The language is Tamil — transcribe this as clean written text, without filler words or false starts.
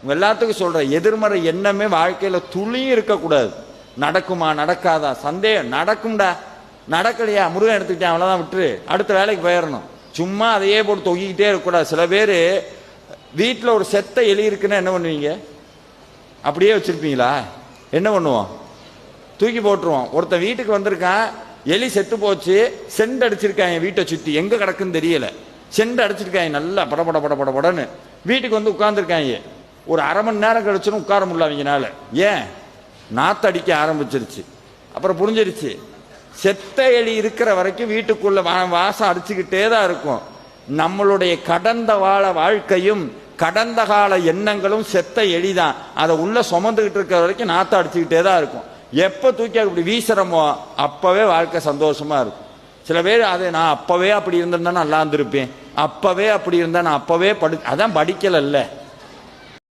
உங்க எல்லாத்துக்கும் சொல்றேன், எதிர்மறை எண்ணமே வாழ்க்கையில துளியும் இருக்கக்கூடாது. நடக்குமா நடக்காதா சந்தேகம், நடக்கும்டா, நடக்கலையா முருகன் எடுத்துக்கிட்டேன் அவ்வளவுதான், விட்டுரு, அடுத்த வேலைக்கு போயிடணும். சும்மா அதையே போட்டு தொங்கிக்கிட்டே இருக்கக்கூடாது. சில பேர் வீட்டில் ஒரு செத்த எலி இருக்குன்னா என்ன பண்ணுவீங்க? அப்படியே வச்சிருப்பீங்களா? என்ன பண்ணுவோம்? தூக்கி போட்டுருவோம். ஒருத்தன் வீட்டுக்கு வந்திருக்கான், எலி செத்து போச்சு, செண்டு அடிச்சிருக்காங்க வீட்டை சுற்றி, எங்க கிடக்குன்னு தெரியல, செண்டு அடிச்சிருக்காங்க நல்லா படபட பட படன்னு. வீட்டுக்கு வந்து உட்கார்ந்துருக்காங்க. ஒரு அரை மணி நேரம் கழிச்சுன்னு உட்கார முடியல அவங்கனால. ஏன்? நாத்து அடிக்க ஆரம்பிச்சிருச்சு. அப்புறம் புரிஞ்சிருச்சு, செத்த எலி இருக்கிற வரைக்கும் வீட்டுக்குள்ள வாசம் அடிச்சுக்கிட்டே தான் இருக்கும். நம்மளுடைய கடந்த கால வாழ்க்கையும் கடந்த கால எண்ணங்களும் செத்த எலிதான். அதை உள்ள சுமந்துகிட்டு இருக்கிற வரைக்கும் நாத்த அடிச்சுக்கிட்டே தான் இருக்கும். எப்ப தூக்கி அப்படி வீசுறமோ அப்பவே வாழ்க்கை சந்தோஷமா இருக்கும். சில பேர் அதை நான் அப்பவே அப்படி இருந்திருந்தா நல்லா இருந்திருப்பேன், அப்பவே அப்படி இருந்தா நான் அப்பவே அதான் படிக்கல.